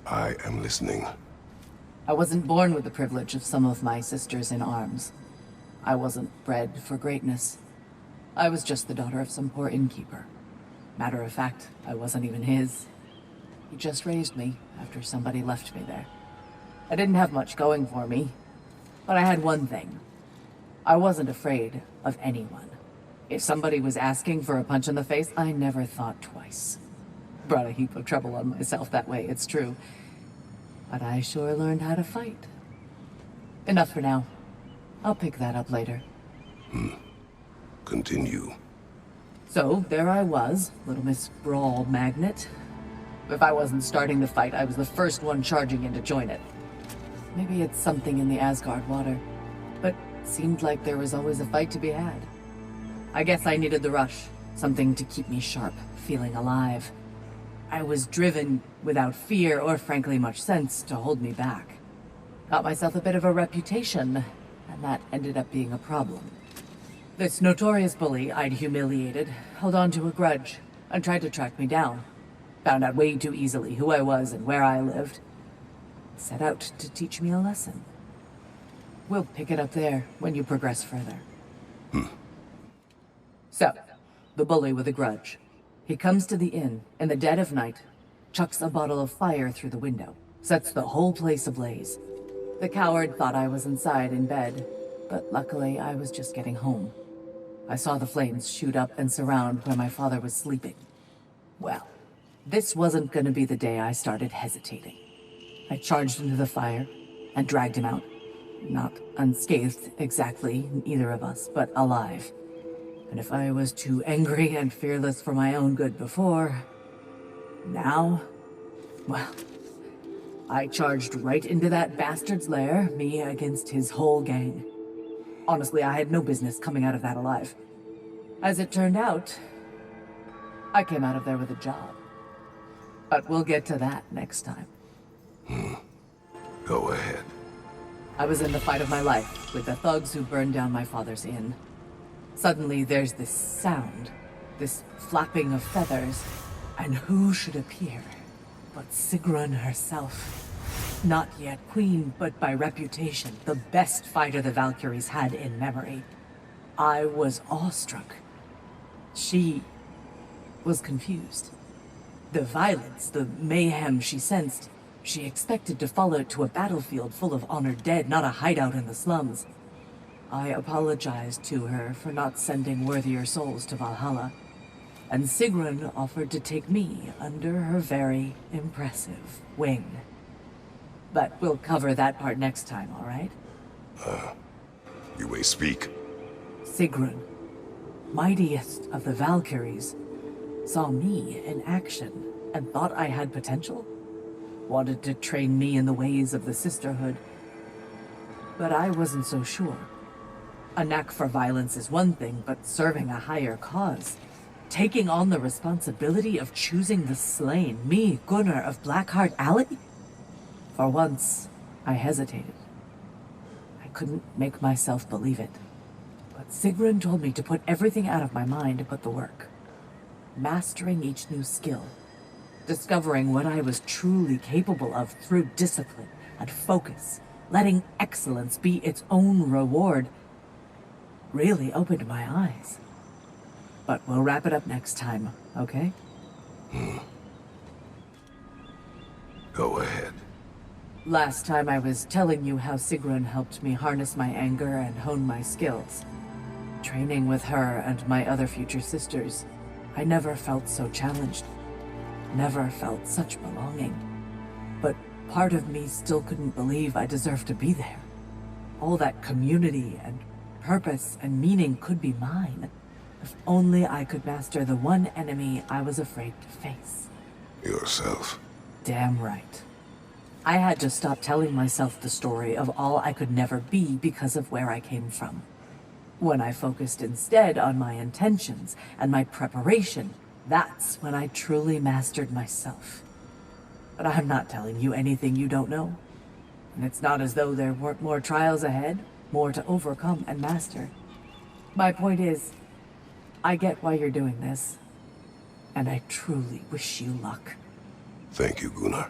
I am listening. I wasn't born with the privilege of some of my sisters in arms. I wasn't bred for greatness. I was just the daughter of some poor innkeeper. Matter of fact, I wasn't even his. He just raised me after somebody left me there. I didn't have much going for me, but I had one thing. I wasn't afraid of anyone. If somebody was asking for a punch in the face, I never thought twice. Brought a heap of trouble on myself that way, it's true. But I sure learned how to fight. Enough for now. I'll pick that up later. Continue. So, there I was, Little Miss Brawl Magnet. If I wasn't starting the fight, I was the first one charging in to join it. Maybe it's something in the Asgard water, but it seemed like there was always a fight to be had. I guess I needed the rush, something to keep me sharp, feeling alive. I was driven without fear or frankly much sense to hold me back. Got myself a bit of a reputation, and that ended up being a problem. This notorious bully I'd humiliated held on to a grudge and tried to track me down. Found out way too easily who I was and where I lived. Set out to teach me a lesson. We'll pick it up there when you progress further. So, the bully with a grudge. He comes to the inn in the dead of night, chucks a bottle of fire through the window, sets the whole place ablaze. The coward thought I was inside in bed, but luckily I was just getting home. I saw the flames shoot up and surround where my father was sleeping. Well, this wasn't gonna be the day I started hesitating. I charged into the fire and dragged him out. Not unscathed exactly, either of us, but alive. And if I was too angry and fearless for my own good before, now, well, I charged right into that bastard's lair, me against his whole gang. Honestly, I had no business coming out of that alive. As it turned out, I came out of there with a job. But we'll get to that next time. Go ahead. I was in the fight of my life with the thugs who burned down my father's inn. Suddenly there's this sound, this flapping of feathers, and who should appear but Sigrun herself. Not yet queen, but by reputation, the best fighter the Valkyries had in memory. I was awestruck. She was confused. The violence, the mayhem she sensed, she expected to follow to a battlefield full of honored dead, not a hideout in the slums. I apologized to her for not sending worthier souls to Valhalla, and Sigrun offered to take me under her very impressive wing. But we'll cover that part next time, all right? You may speak. Sigrun, mightiest of the Valkyries, saw me in action and thought I had potential. Wanted to train me in the ways of the sisterhood. But I wasn't so sure. A knack for violence is one thing, but serving a higher cause, taking on the responsibility of choosing the slain, me, Gunnr of Blackheart Alley? For once, I hesitated. I couldn't make myself believe it. But Sigrun told me to put everything out of my mind but the work. Mastering each new skill. Discovering what I was truly capable of through discipline and focus. Letting excellence be its own reward. Really opened my eyes. But we'll wrap it up next time, okay? Go ahead. Last time I was telling you how Sigrun helped me harness my anger and hone my skills. Training with her and my other future sisters, I never felt so challenged. Never felt such belonging. But part of me still couldn't believe I deserved to be there. All that community and purpose and meaning could be mine. If only I could master the one enemy I was afraid to face. Yourself. Damn right. I had to stop telling myself the story of all I could never be because of where I came from. When I focused instead on my intentions and my preparation, that's when I truly mastered myself. But I'm not telling you anything you don't know. And it's not as though there weren't more trials ahead, more to overcome and master. My point is, I get why you're doing this, and I truly wish you luck. Thank you, Gunnr.